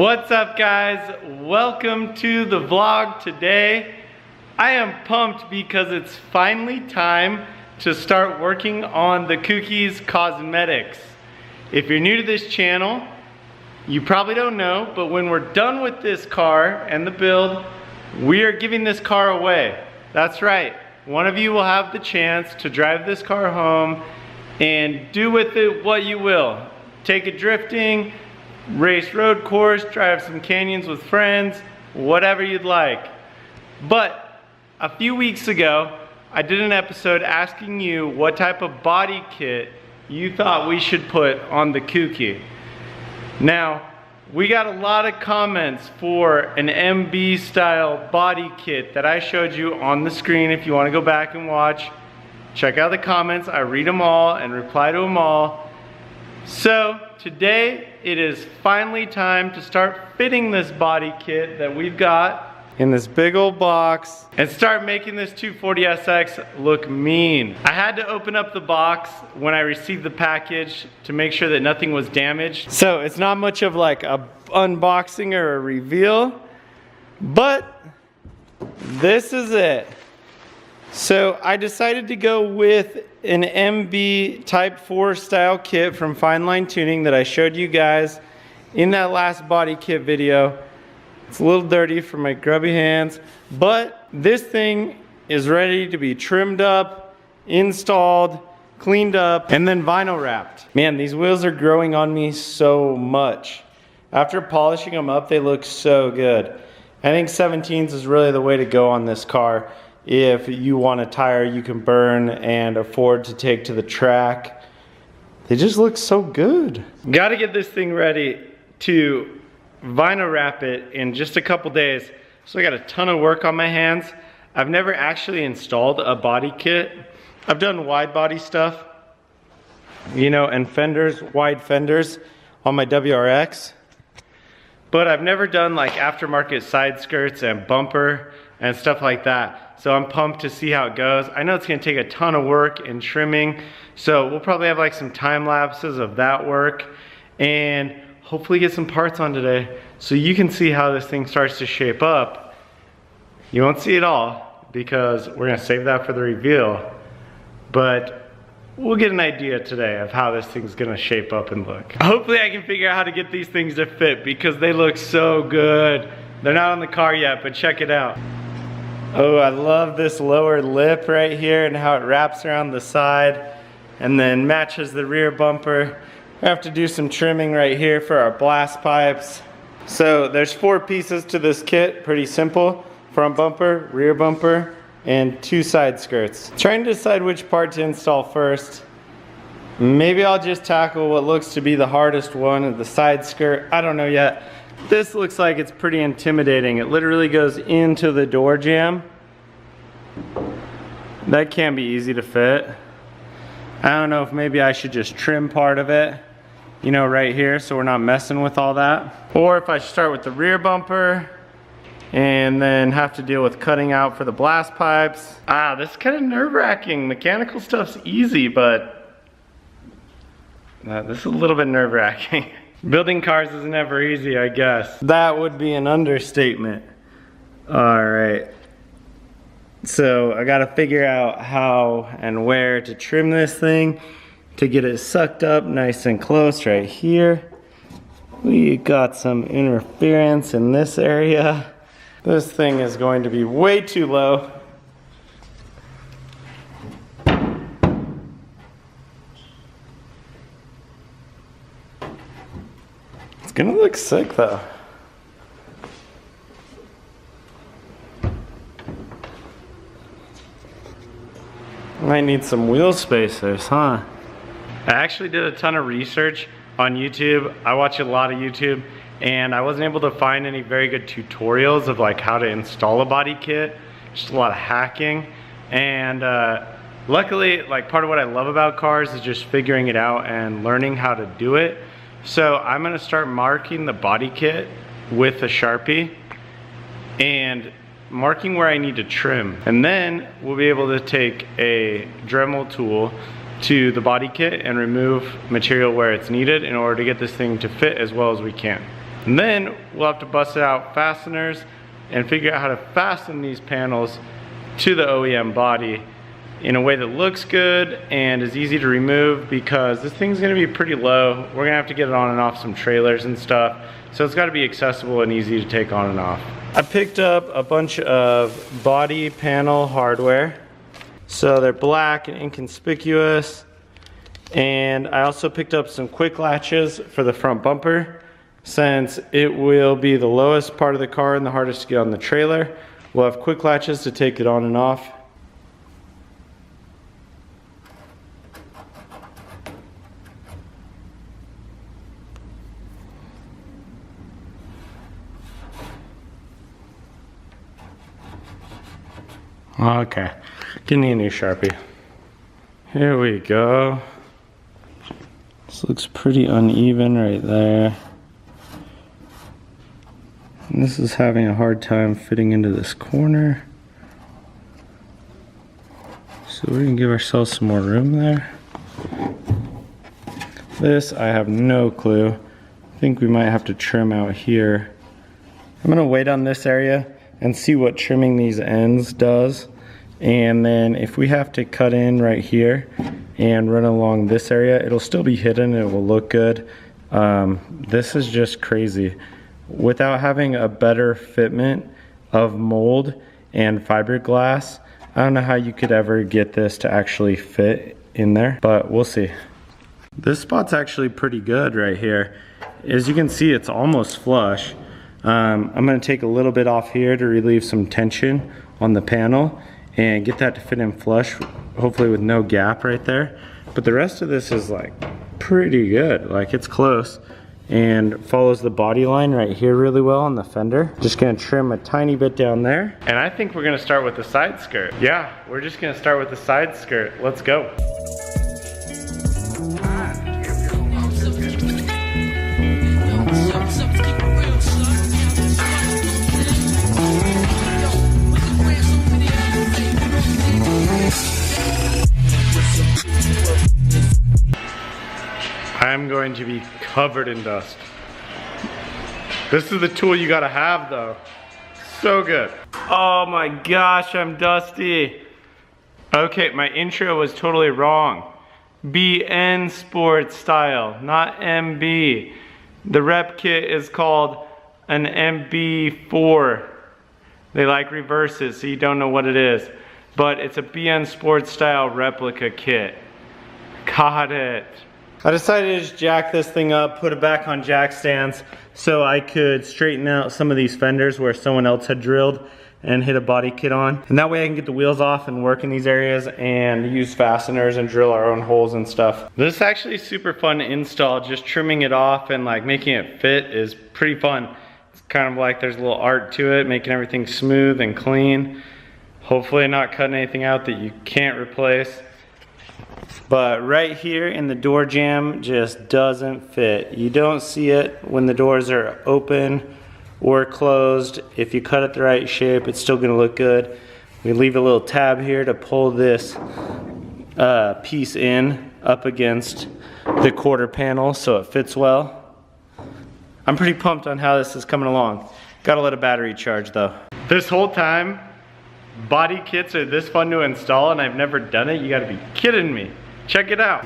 What's up, guys? Welcome to the vlog today. I am pumped because it's finally time to start working on the Kouki's cosmetics. If you're new to this channel, you probably don't know, but when we're done with this car and the build, we are giving this car away. That's right. One of you will have the chance to drive this car home and do with it what you will. Take it drifting, race road course, drive some canyons with friends, whatever you'd like. But a few weeks ago, I did an episode asking you what type of body kit you thought we should put on the Kouki. Now, we got a lot of comments for an MB style body kit that I showed you on the screen. If you want to go back and watch, check out the comments. I read them all and reply to them all. So today it is finally time to start fitting this body kit that we've got in this big old box and start making this 240SX look mean. I had to open up the box when I received the package to make sure that nothing was damaged. So it's not much of like a unboxing or a reveal, but this is it. So I decided to go with an MB Type 4 style kit from Fine Line Tuning that I showed you guys in that last body kit video. It's a little dirty for my grubby hands, but this thing is ready to be trimmed up, installed, cleaned up, and then vinyl wrapped. Man, these wheels are growing on me so much. After polishing them up, they look so good. I think 17s is really the way to go on this car if you want a tire you can burn and afford to take to the track. They just look so good. Gotta get this thing ready to vinyl wrap it in just a couple days. So I got a ton of work on my hands. I've never actually installed a body kit. I've done wide body stuff, you know, and fenders, wide fenders on my WRX. But I've never done like aftermarket side skirts and bumper and stuff like that. So I'm pumped to see how it goes. I know it's gonna take a ton of work and trimming, so we'll probably have like some time lapses of that work and hopefully get some parts on today so you can see how this thing starts to shape up. You won't see it all because we're gonna save that for the reveal, but we'll get an idea today of how this thing's gonna shape up and look. Hopefully I can figure out how to get these things to fit because they look so good. They're not on the car yet, but check it out. Oh, I love this lower lip right here and how it wraps around the side and then matches the rear bumper. We have to do some trimming right here for our blast pipes. So there's 4 pieces to this kit, pretty simple. Front bumper, rear bumper, and 2 side skirts. Trying to decide which part to install first. Maybe I'll just tackle what looks to be the hardest one, the side skirt. I don't know yet. This looks like it's pretty intimidating. It literally goes into the door jamb. That can't be easy to fit. I don't know if maybe I should just trim part of it, you know, right here, so we're not messing with all that. Or if I should start with the rear bumper and then have to deal with cutting out for the blast pipes. This is kind of nerve-wracking. Mechanical stuff's easy, but this is a little bit nerve-wracking. Building cars is never easy, I guess. That would be an understatement. All right. So I gotta figure out how and where to trim this thing to get it sucked up nice and close right here. We got some interference in this area. This thing is going to be way too low. It's gonna look sick though. Might need some wheel spacers, huh? I actually did a ton of research on YouTube. I watch a lot of YouTube and I wasn't able to find any very good tutorials of like how to install a body kit. Just a lot of hacking. And luckily, like part of what I love about cars is just figuring it out and learning how to do it. So I'm gonna start marking the body kit with a Sharpie and marking where I need to trim. And then we'll be able to take a Dremel tool to the body kit and remove material where it's needed in order to get this thing to fit as well as we can. And then we'll have to bust out fasteners and figure out how to fasten these panels to the OEM body in a way that looks good and is easy to remove, because this thing's gonna be pretty low. We're gonna have to get it on and off some trailers and stuff. So it's gotta be accessible and easy to take on and off. I picked up a bunch of body panel hardware. So they're black and inconspicuous. And I also picked up some quick latches for the front bumper, since it will be the lowest part of the car and the hardest to get on the trailer. We'll have quick latches to take it on and off. Okay, give me a new Sharpie. Here we go. This looks pretty uneven right there. And this is having a hard time fitting into this corner. So we're gonna give ourselves some more room there. This, I have no clue. I think we might have to trim out here. I'm gonna wait on this area and see what trimming these ends does. And then if we have to cut in right here and run along this area, it'll still be hidden and it will look good. This is just crazy. Without having a better fitment of mold and fiberglass, I don't know how you could ever get this to actually fit in there, but we'll see. This spot's actually pretty good right here. As you can see, it's almost flush. I'm gonna take a little bit off here to relieve some tension on the panel and get that to fit in flush, hopefully with no gap right there. But the rest of this is like pretty good, like it's close and follows the body line right here really well on the fender. Just gonna trim a tiny bit down there. And I think we're gonna start with the side skirt. Yeah, we're just gonna start with the side skirt. Let's go. I'm going to be covered in dust. This is the tool you gotta have though. So good. Oh my gosh, I'm dusty. Okay, my intro was totally wrong. BN Sport Style, not MB. The rep kit is called an MB4. They like reverses, so you don't know what it is. But it's a BN Sport Style replica kit. Got it. I decided to just jack this thing up, put it back on jack stands so I could straighten out some of these fenders where someone else had drilled and hit a body kit on. And that way I can get the wheels off and work in these areas and use fasteners and drill our own holes and stuff. This is actually super fun to install. Just trimming it off and like making it fit is pretty fun. It's kind of like there's a little art to it, making everything smooth and clean. Hopefully not cutting anything out that you can't replace. But right here in the door jamb just doesn't fit. You don't see it when the doors are open or closed. If you cut it the right shape, it's still gonna look good. We leave a little tab here to pull this piece in up against the quarter panel so it fits well. I'm pretty pumped on how this is coming along. Gotta let a battery charge though. This whole time, body kits are this fun to install and I've never done it. You gotta be kidding me. Check it out.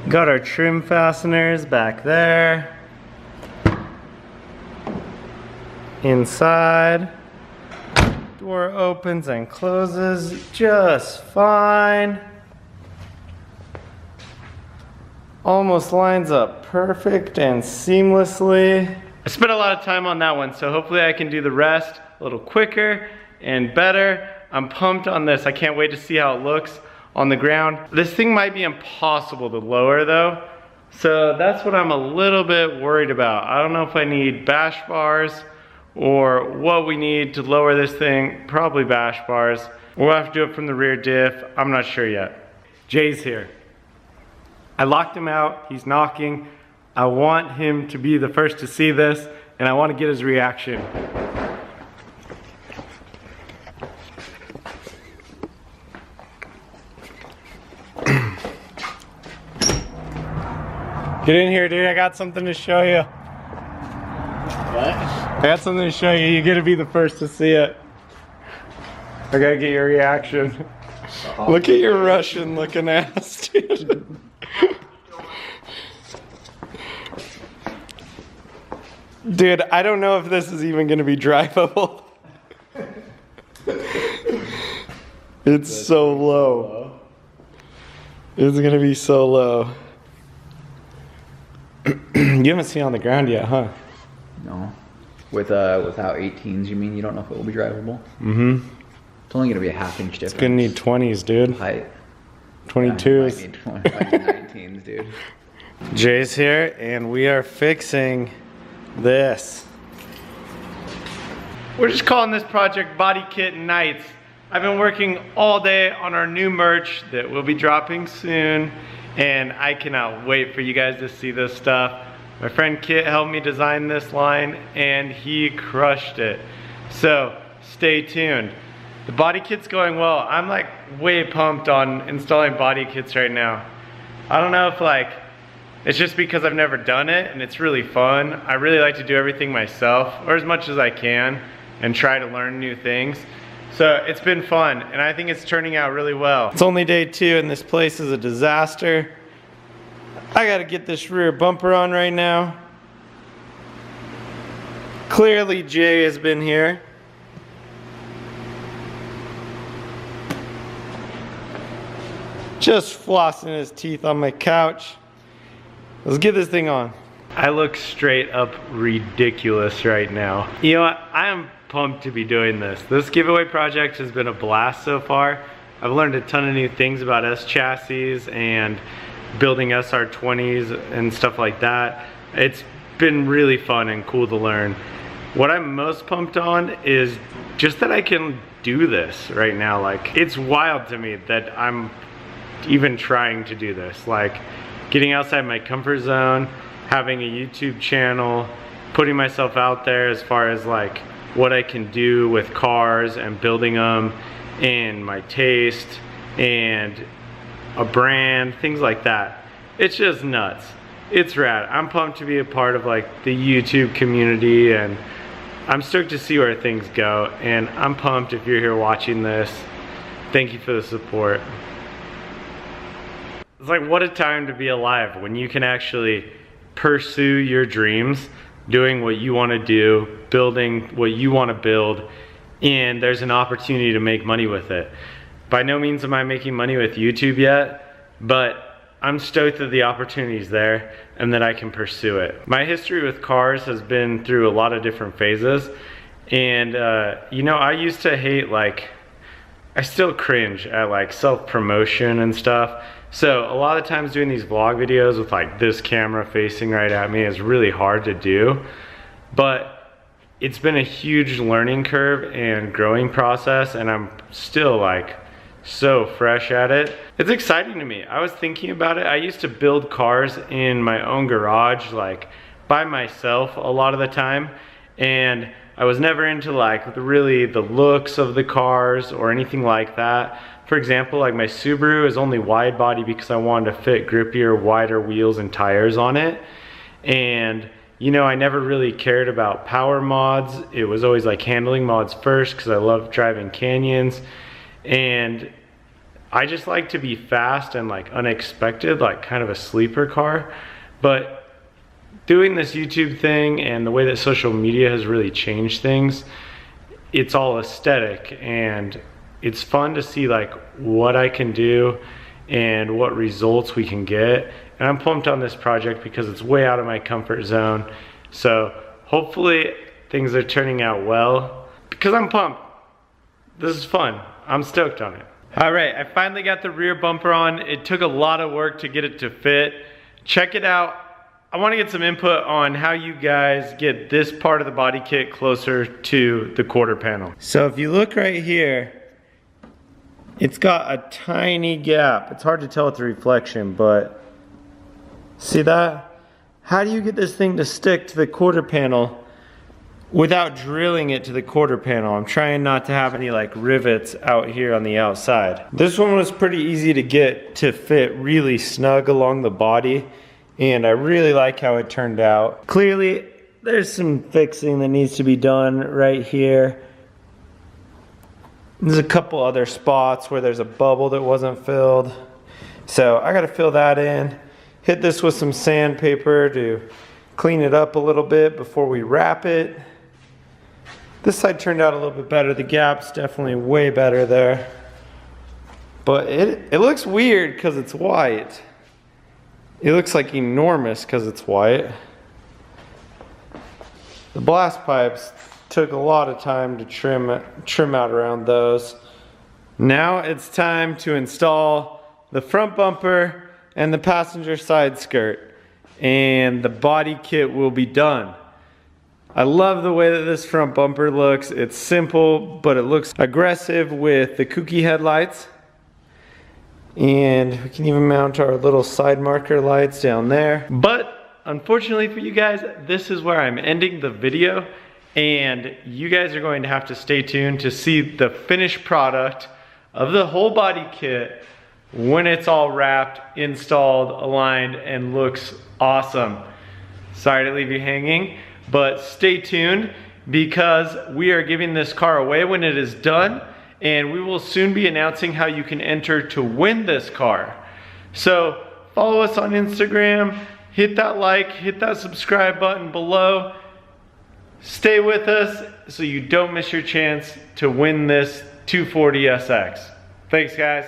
Got our trim fasteners back there. Inside. Door opens and closes just fine. Almost lines up perfect and seamlessly. I spent a lot of time on that one, so hopefully I can do the rest a little quicker and better. I'm pumped on this. I can't wait to see how it looks on the ground. This thing might be impossible to lower though, so that's what I'm a little bit worried about. I don't know if I need bash bars or what we need to lower this thing. Probably bash bars. We'll have to do it from the rear diff. I'm not sure yet. Jay's here. I locked him out. He's knocking. I want him to be the first to see this and I want to get his reaction. Get in here, dude. I got something to show you. I got something to show you. You're gonna be the first to see it. I gotta get your reaction. Look at your Russian looking ass, dude. Dude, I don't know if this is even gonna be drivable. It's so low. It's gonna be so low. You haven't seen it on the ground yet, huh? No. Without 18s, you mean you don't know if it will be drivable? Mm-hmm. It's only gonna be a half-inch difference. It's gonna need 20s, dude. Height. 22s. I need 19s, dude. Jay's here, and we are fixing this. We're just calling this project Body Kit Nights. I've been working all day on our new merch that will be dropping soon, and I cannot wait for you guys to see this stuff. My friend Kit helped me design this line, and he crushed it. So stay tuned. The body kit's going well. I'm like way pumped on installing body kits right now. I don't know if like it's just because I've never done it and it's really fun. I really like to do everything myself, or as much as I can, and try to learn new things. So it's been fun, and I think it's turning out really well. It's only day 2 and this place is a disaster. I gotta get this rear bumper on right now. Clearly Jay has been here. Just flossing his teeth on my couch. Let's get this thing on. I look straight up ridiculous right now. You know what? I am pumped to be doing this. This giveaway project has been a blast so far. I've learned a ton of new things about S chassis and building SR20s and stuff like that. It's been really fun and cool to learn. What I'm most pumped on is just that I can do this right now. Like, it's wild to me that I'm even trying to do this. Like, getting outside my comfort zone, having a YouTube channel, putting myself out there as far as like what I can do with cars and building them, and my taste and a brand, things like that. It's just nuts. It's rad. I'm pumped to be a part of like the YouTube community, and I'm stoked to see where things go, and I'm pumped if you're here watching this. Thank you for the support. It's like, what a time to be alive when you can actually pursue your dreams, doing what you want to do, building what you want to build, and there's an opportunity to make money with it. By no means am I making money with YouTube yet, but I'm stoked that the opportunity's there and that I can pursue it. My history with cars has been through a lot of different phases, and you know, I used to hate, like, I still cringe at like self-promotion and stuff. So a lot of times doing these vlog videos with like this camera facing right at me is really hard to do, but it's been a huge learning curve and growing process, and I'm still like so fresh at it. It's exciting to me. I was thinking about it. I used to build cars in my own garage, like by myself a lot of the time, and I was never into like really the looks of the cars or anything like that. For example, like my Subaru is only wide body because I wanted to fit grippier, wider wheels and tires on it. And you know, I never really cared about power mods. It was always like handling mods first because I love driving canyons. And I just like to be fast and like unexpected, like kind of a sleeper car. But doing this YouTube thing and the way that social media has really changed things, it's all aesthetic, and it's fun to see like what I can do and what results we can get. And I'm pumped on this project because it's way out of my comfort zone. So hopefully things are turning out well because I'm pumped. This is fun. I'm stoked on it. All right, I finally got the rear bumper on. It took a lot of work to get it to fit. Check it out. I want to get some input on how you guys get this part of the body kit closer to the quarter panel. So if you look right here, it's got a tiny gap. It's hard to tell with the reflection, but see that? How do you get this thing to stick to the quarter panel without drilling it to the quarter panel? I'm trying not to have any like rivets out here on the outside. This one was pretty easy to get to fit really snug along the body, and I really like how it turned out. Clearly, there's some fixing that needs to be done right here. There's a couple other spots where there's a bubble that wasn't filled. So I gotta fill that in. Hit this with some sandpaper to clean it up a little bit before we wrap it. This side turned out a little bit better. The gap's definitely way better there. But it looks weird because it's white. It looks like enormous because it's white. The blast pipes took a lot of time to trim out around those. Now it's time to install the front bumper and the passenger side skirt, and the body kit will be done. I love the way that this front bumper looks. It's simple, but it looks aggressive with the Kouki headlights. And we can even mount our little side marker lights down there. But unfortunately for you guys, this is where I'm ending the video. And you guys are going to have to stay tuned to see the finished product of the whole body kit when it's all wrapped, installed, aligned, and looks awesome. Sorry to leave you hanging, but stay tuned because we are giving this car away when it is done, and we will soon be announcing how you can enter to win this car. So follow us on Instagram, hit that like, hit that subscribe button below. Stay with us so you don't miss your chance to win this 240SX. Thanks, guys.